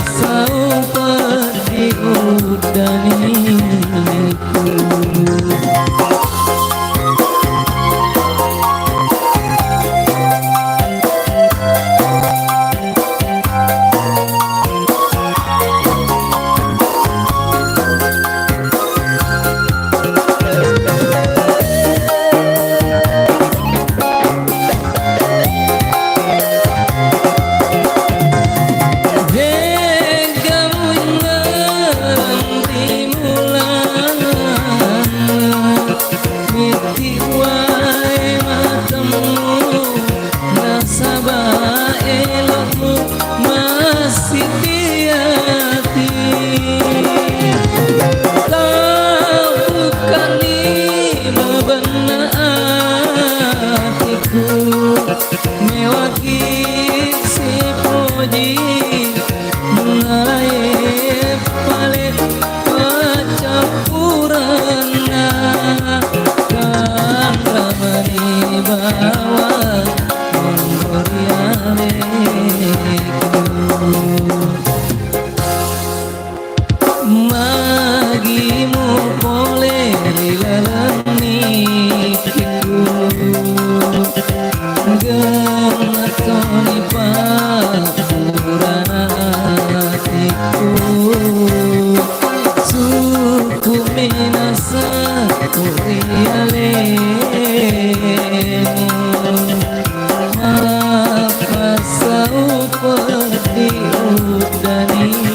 seperti udaniku. Magimu boleh dilalami genatoni pangurana hatiku suku minasa kuriale apa seperti udaniku.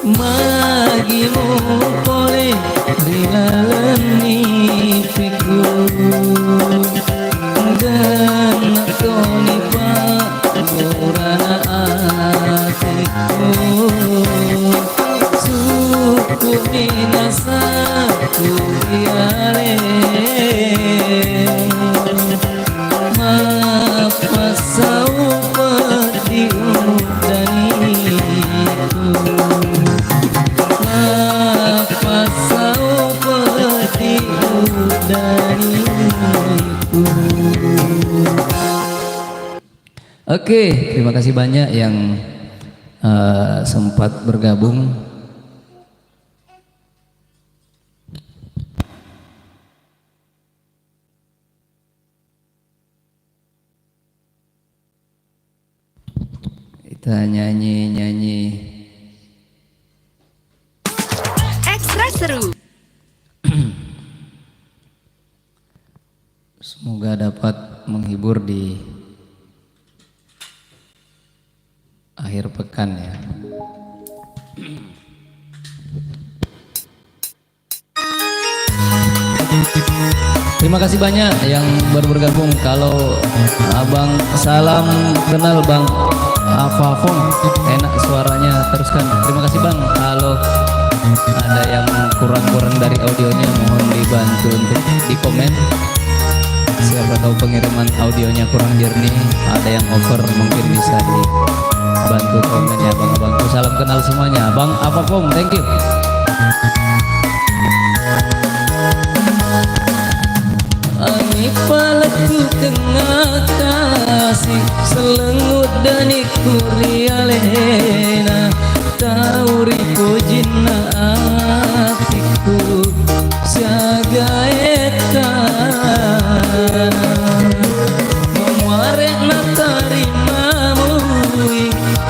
Magimu boleh dilalami piku genatoni pangurana hatiku suku minasa kuriale apa seperti udaniku. Apa seperti udaniku. Oke, terima kasih banyak yang sempat bergabung. Kita nyanyi-nyanyi. Ekstra seru. Semoga dapat menghibur di akhir pekan ya. Terima kasih banyak yang baru bergabung. Kalau abang salam kenal Bang Afafong, enak suaranya, teruskan. Terima kasih Bang. Kalau ada yang kurang-kurang dari audionya mohon dibantu untuk di komen. Siapa tahu pengiriman audionya kurang jernih, ada yang over, mungkin bisa dibantu komen ya Bang-abangku. Salam kenal semuanya. Bang Afafong, thank you. Ani palaku tengah kasih selengut dan ikurialena tauri pojina atiku siaga eta memuarek na tarimamu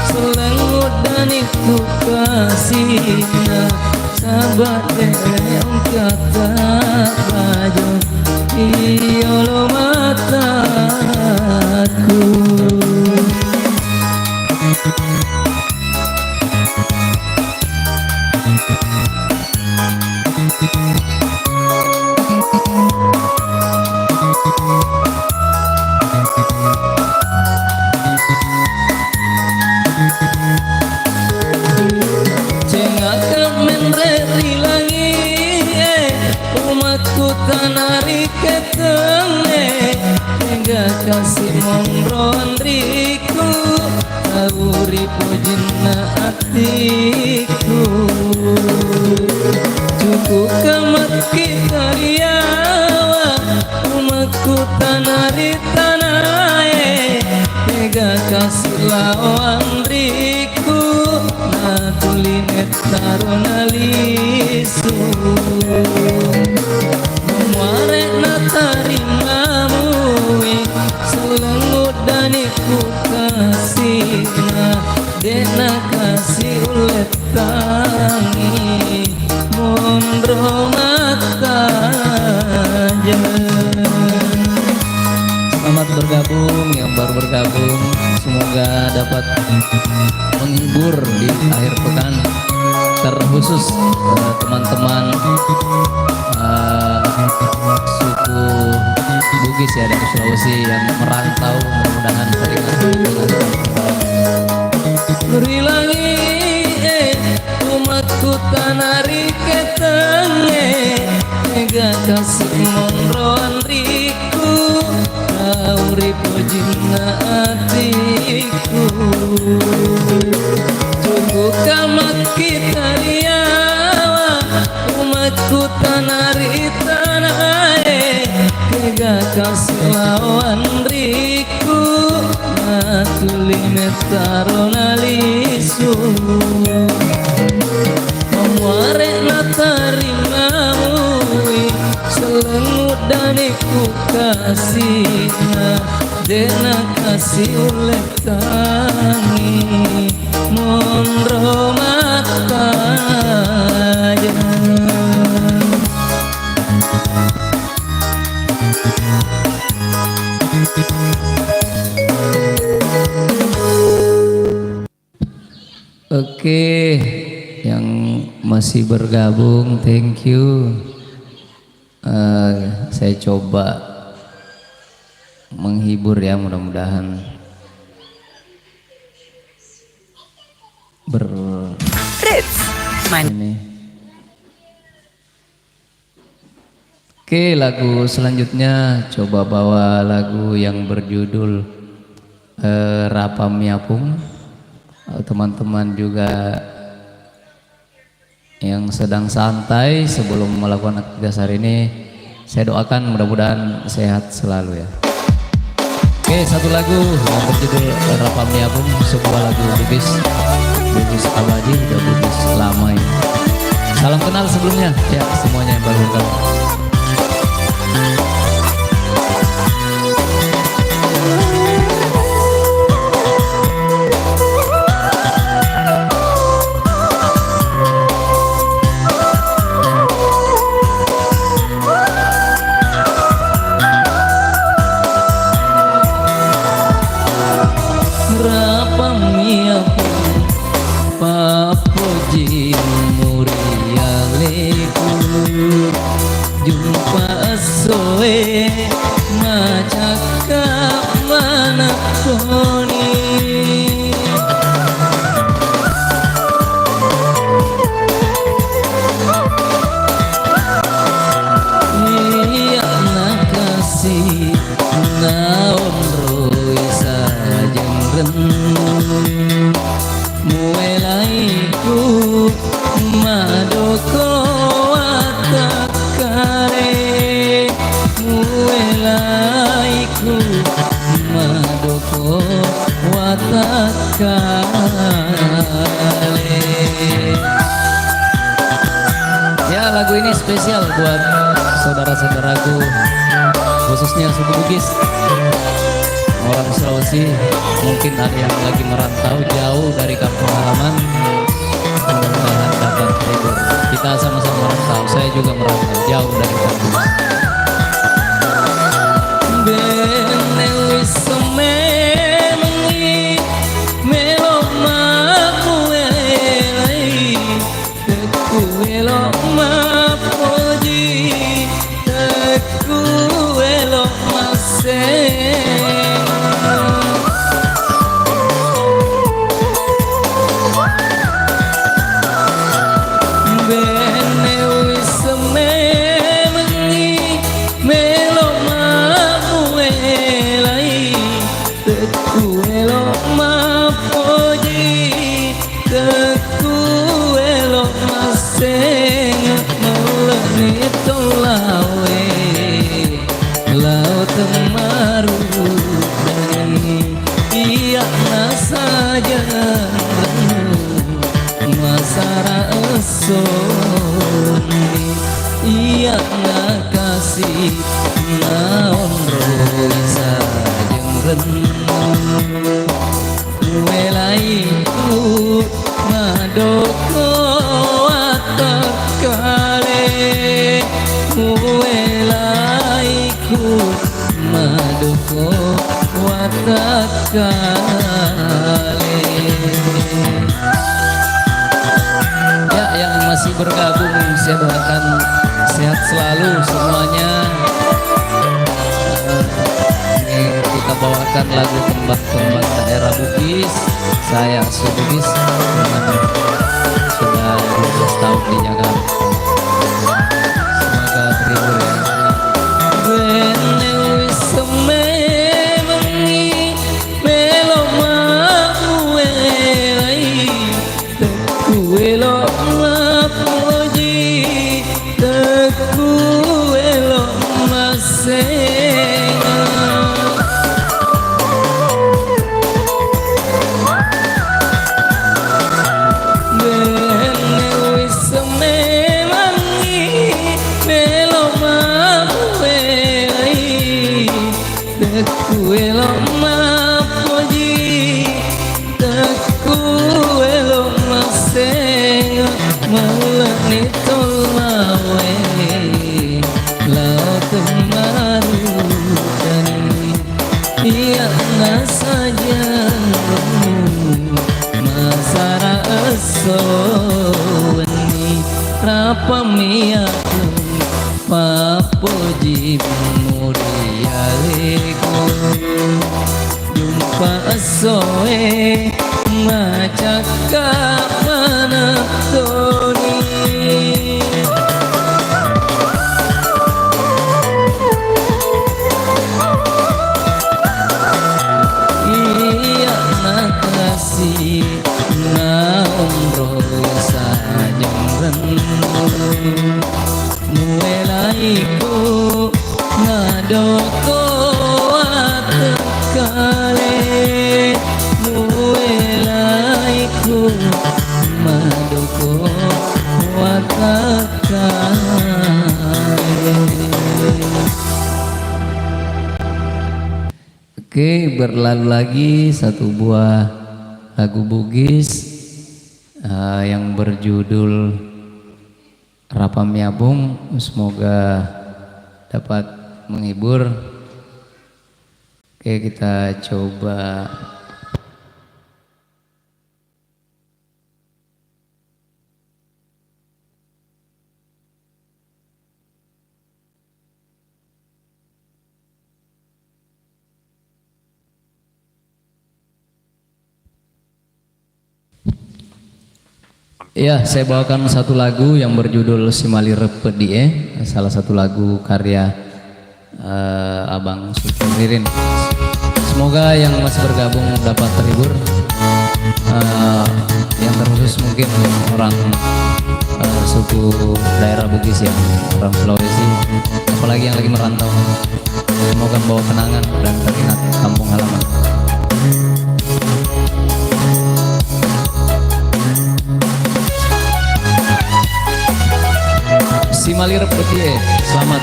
selengut dan itu kasihnya sahabat yang kata baju iolo mataku. Cengaka menreri langi umatku tanari ketenge hingga kasih mondron riku tauri pojina atiku cukup kamat kita riawa umatku tanari tanae hingga kasih lawan riku natulinet tarona lisu memuarek na tarimamu selengut dan iku kasihna dena kasih ulet tangi mondro mata Selamat bergabung yang baru bergabung, semoga dapat menghibur di akhir pekan, terkhusus teman-teman suku Bugis ya dari Sulawesi yang merantau, mudah-mudahan teringat berilangi umatku tanari ketenge mega kasih mondroan riku tauri pojina atiku cukup kamat kita riawa umatku tanari tanae mega kasih lawan riku natuline tarona lisu memuarek na tarimamu selengut dan iku kasihna dena kasih ulet tangi mondro mata Oke, yang masih bergabung, thank you. Saya coba menghibur ya, mudah-mudahan ini. Oke, lagu selanjutnya coba bawa lagu yang berjudul Rapamiapung. Teman-teman juga yang sedang santai sebelum melakukan aktivitas hari ini, saya doakan mudah-mudahan sehat selalu ya. Oke, satu lagu yang berjudul Rapamiapung, sebuah lagu Bugis abadi dan Bugis lama ini. Salam kenal sebelumnya ya semuanya yang baru kenal. Jumpa soe ngajak mana koni iya nakasih naon roi sajeng renung muelaiku madoko watakare muelaiku madoko watakare lagu ini spesial buat saudara-saudaraku, khususnya suku Bugis, orang Sulawesi. Mungkin ada yang lagi merantau jauh dari kampung halaman, mudah-mudahan dapat terhibur. Kita sama-sama merantau, saya juga merantau jauh dari kampung. Bene wis semengi melo makuelai teku elo mapoji teku elo maseng. Bene wis semengi melo makuelai teku elo mapoji teku elo maseng. Melani tolawe laut marudani iya nasaja masara esoni iya nakasih naon roisa jengren welaiku ngadoko atakale welaiku madoko watakale. Ya, yang masih bergabung saya doakan sehat selalu semuanya. Ini kita bawakan lagu tembak-tembak daerah Bugis. Saya asli Bugis, sudah 12 tahun di Jakarta. Semoga terhibur ya. Bene wis semengi melo makuelai teku elo mapoji teku elo maseng. Bene wis semengi melo makuelai teku elo mapoji teku elo maseng. Melani tolawe laut marudani iya nasaja masara esoni rapa miaku papoji murialeku jumpa soe macaka mana toni. Iya nakasih naon rosa jengren muelaiku ngadoko atekale muelaiku madoko watakale. Oke, berlalu lagi satu buah lagu Bugis yang berjudul Rapamiabung. Semoga dapat menghibur. Oke, kita coba. Ya, saya bawakan satu lagu yang berjudul Simali Repedie, salah satu lagu karya Abang Supririn. Semoga yang masih bergabung dapat terhibur. Yang terkhusus mungkin orang suku daerah Bugis ya, orang Sulawesi, apalagi yang lagi merantau. Semoga membawa kenangan dan teringat kampung halaman. si Mali Repeti, selamat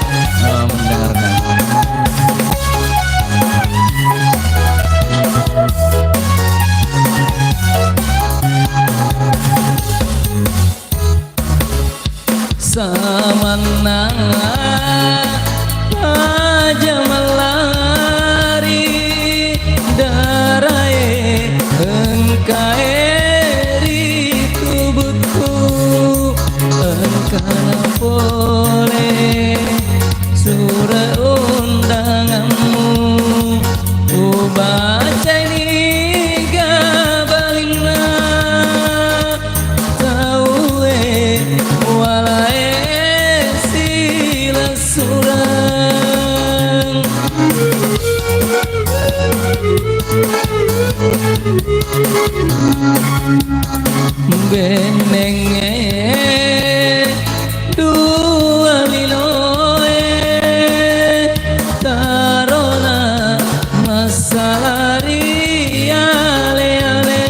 mendengarkan. Samana aja melari darai engkaeri tubuhku engkana boleh surah undanganmu baca ini gabalina tahu walai sila surang benenge dua linoe tarona masalari ale-ale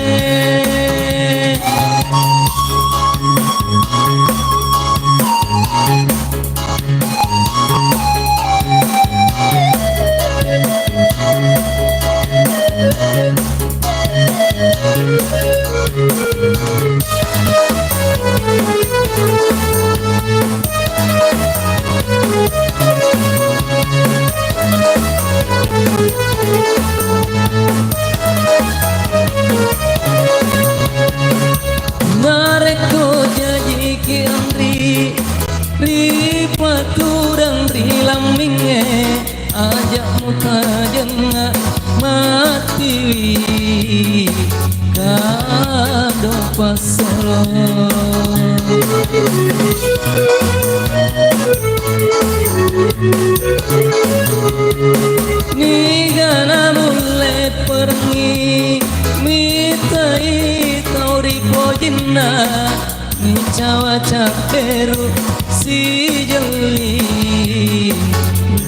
Nareko janji ki andri ri paturang ri laminge ajak mutajenga mati kado pasolo nigana mulai pergi mitai tauri pojina ni cawa caperu si jeli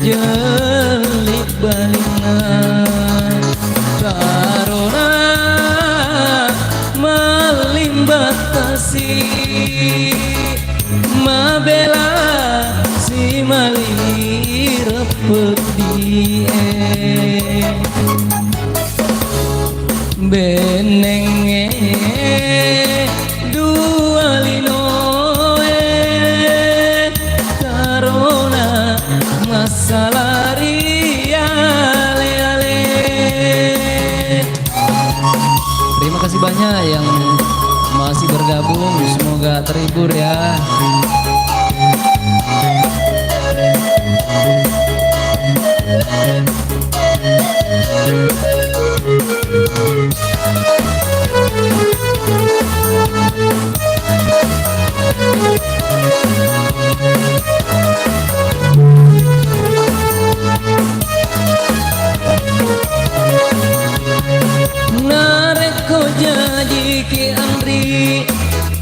jeli balina karona malimbatasi mabela si mali repeti benenge dua linoe karona masalah ale-ale. Terima kasih banyak yang masih bergabung, semoga terhibur ya. Nareko janji ki andri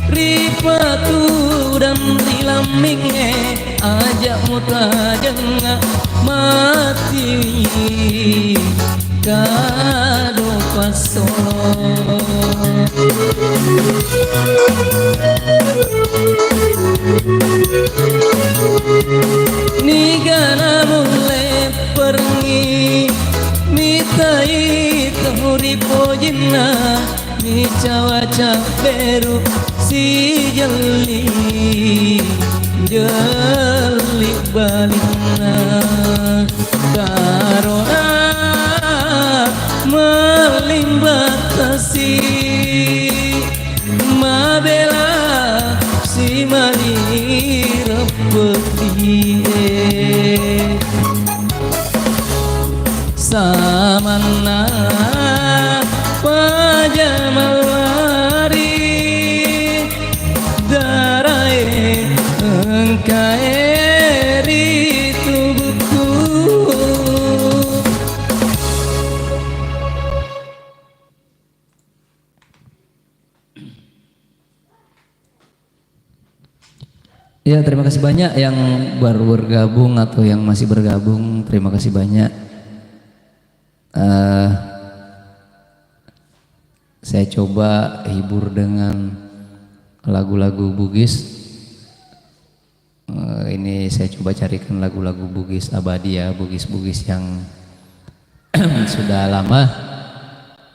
ripatu dan rilaminge ajak mutajenga mati kado pasolo nigana mulai pergi mitai tahuri pojina mi cawa caperu si jeli jeli balina karona melimbatasi mabela si mali repeti samana pajamalari darai engkaeri tubuhku. Ya, terima kasih banyak yang baru bergabung atau yang masih bergabung. Terima kasih banyak. Saya coba hibur dengan lagu-lagu Bugis. Ini Ini saya coba carikan lagu-lagu Bugis abadi ya, Bugis-Bugis yang sudah lama.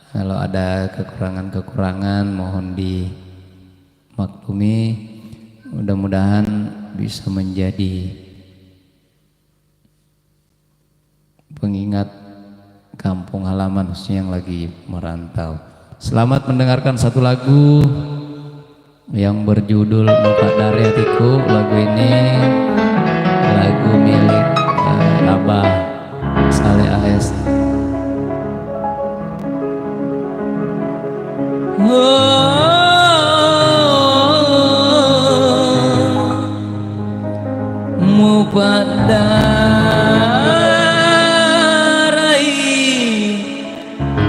Kalau ada kekurangan-kekurangan mohon dimaklumi. Mudah-mudahan bisa menjadi pengingat kampung halaman khususnya yang lagi merantau. Selamat mendengarkan satu lagu yang berjudul Muka Dari Hatiku. Lagu ini lagu milik Abah Saleh AS. Mupadarai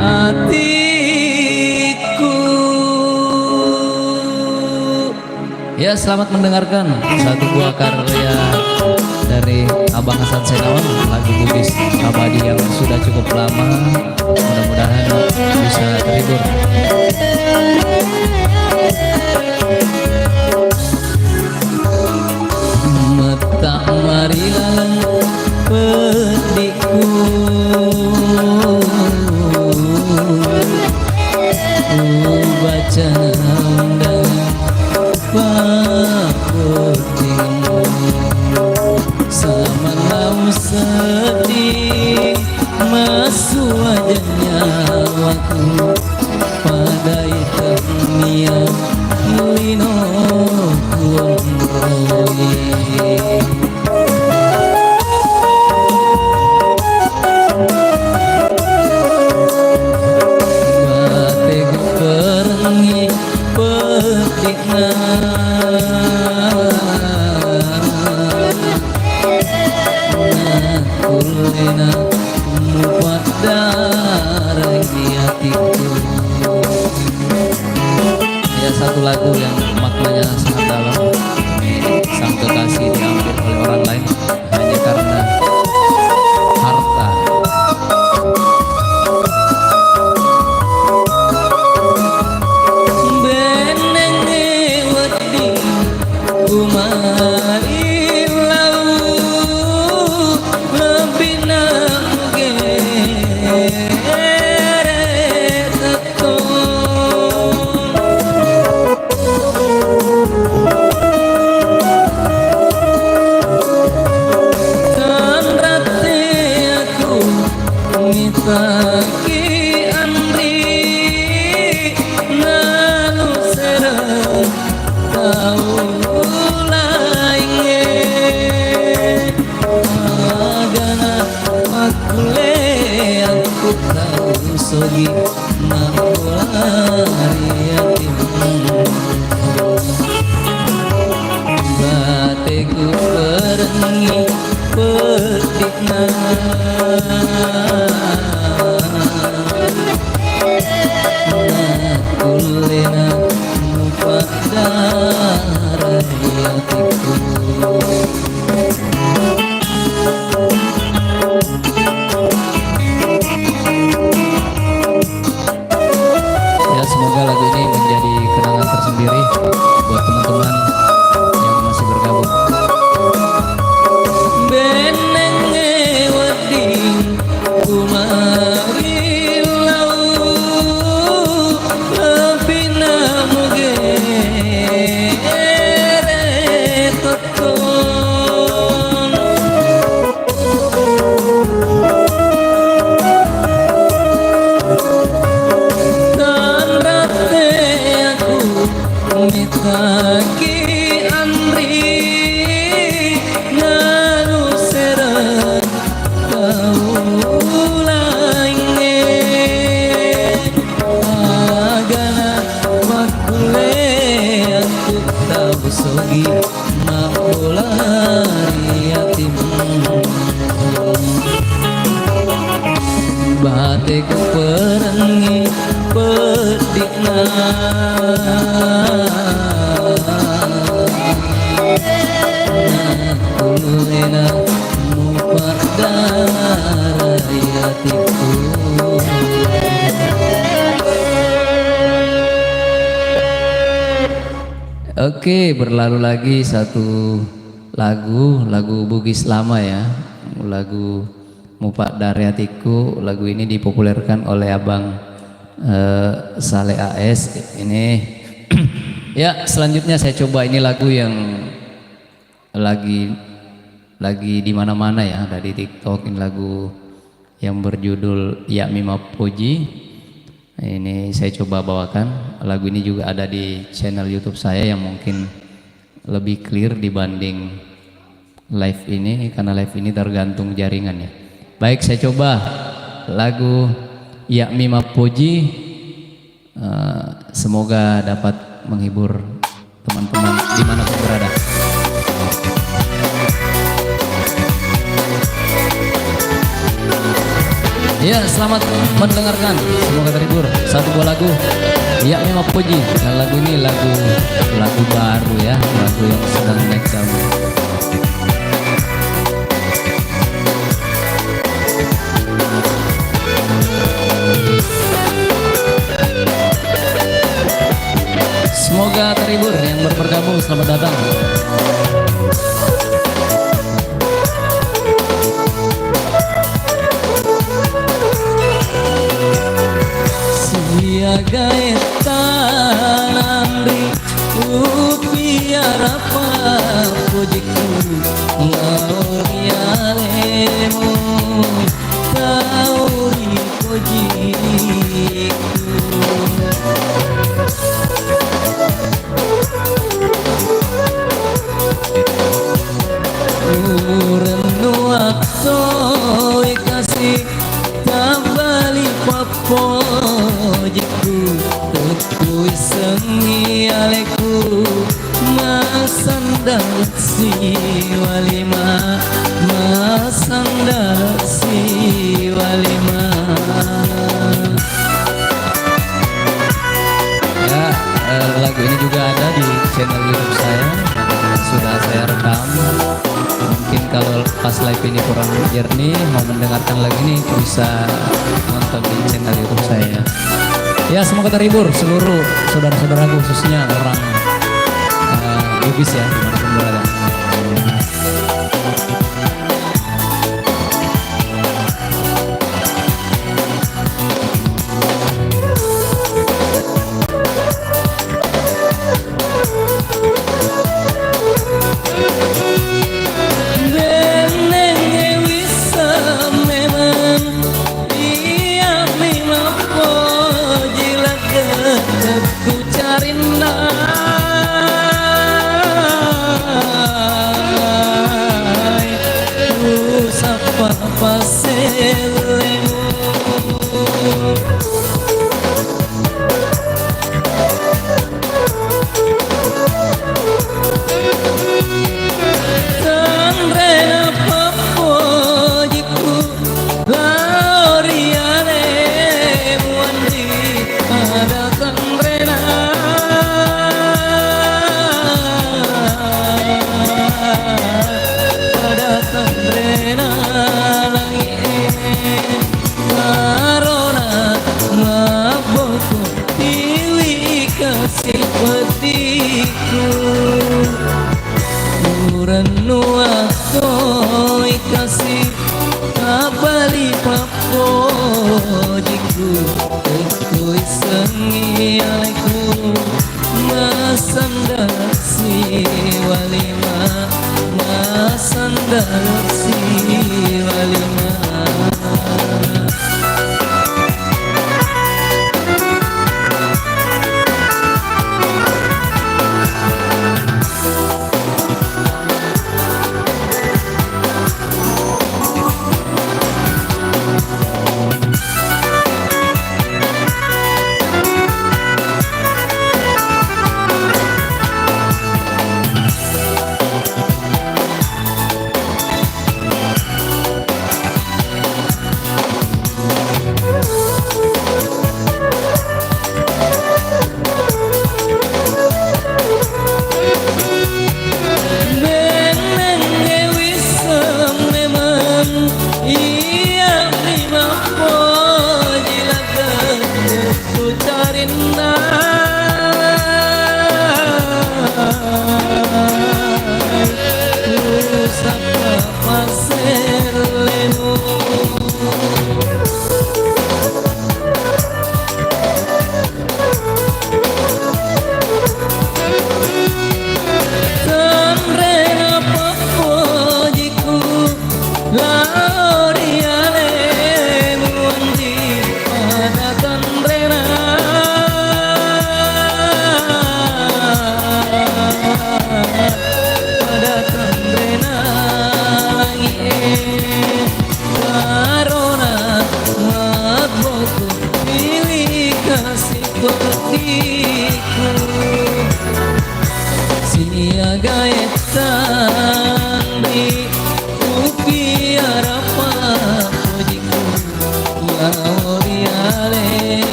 hatiku. Ya, selamat mendengarkan satu buah karya dari Abang Hasan Senawan, lagu Bugis abadi yang sudah cukup lama. Mudah-mudahan bisa terhibur. Metak marilah pedikku, baca undang paputingmu, sama lau sedih masu wajahnya waktu pada hitam niat lino kuamroi. Batik perengi petikna kulena mupadari hatiku. Ya, satu lagu yang maknanya sangat dalam. Sang kekasih diambil oleh orang lain hanya karena harta. Benenge wedi umari lau lebih namuge Taki Andri nanu serang tahu lainnya agana makule aku tahu sogi maulari hatimu. Bateku perengi petikna kulena mupadari hatiku. Ya, semoga lagu ini menjadi kenangan tersendiri buat teman-teman yang masih bergabung. Benenge wedi kumari lau lebih namuge toton. Tanrate aku mitaki Andri nanu serang tahu lainnya agana makule aku tahu sogi maulari hatimu. Bateku perengi pedikna kulena mupadari hatiku. Oke, berlalu lagi satu lagu Bugis lama ya, lagu Mupak dari Hatiku. Lagu ini dipopulerkan oleh Abang Saleh AS ini. Ya, selanjutnya saya coba ini lagu yang lagi di mana-mana ya, ada di TikTok. Ini lagu yang berjudul Ya Mima Puji. Ini saya coba bawakan. Lagu ini juga ada di channel YouTube saya yang mungkin lebih clear dibanding live ini, karena live ini tergantung jaringannya. Baik, saya coba lagu Ya Mima Puji. Semoga dapat menghibur teman-teman dimanapun berada. Ya, selamat mendengarkan. Semoga terhibur. Satu buah lagu Ya Mima Puji. Dan lagu ini lagu baru ya, lagu yang sedang naik daun. Semoga terhibur yang baru bergabung, selamat datang. Siagai tanamri upiara pujiku ngaurialemu tauri pujiku. Urenu waktu kasih tabali papojiku teku sengi aleku masandal si walima masandal si walima. Ya, lagu ini juga ada di channel YouTube saya, sudah saya rekam. Mungkin kalau pas live ini kurang jernih, mau mendengarkan lagu ini bisa nonton di channel YouTube saya. Ya, semoga terhibur seluruh saudara-saudaraku, khususnya orang Bugis ya, dimanapun berada. Urenu waktu kasih kabali papojiku teku sengi aleku masandal si walima masandal si walima.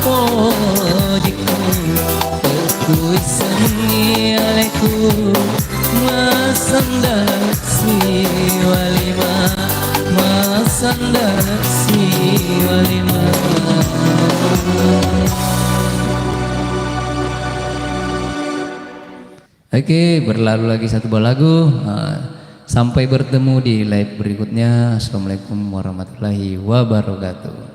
pojiku Tekui sengi aleku Masandaksi walima Masandaksi walima. Oke, berlalu lagi satu buah lagu. Sampai bertemu di live berikutnya. Assalamualaikum warahmatullahi wabarakatuh.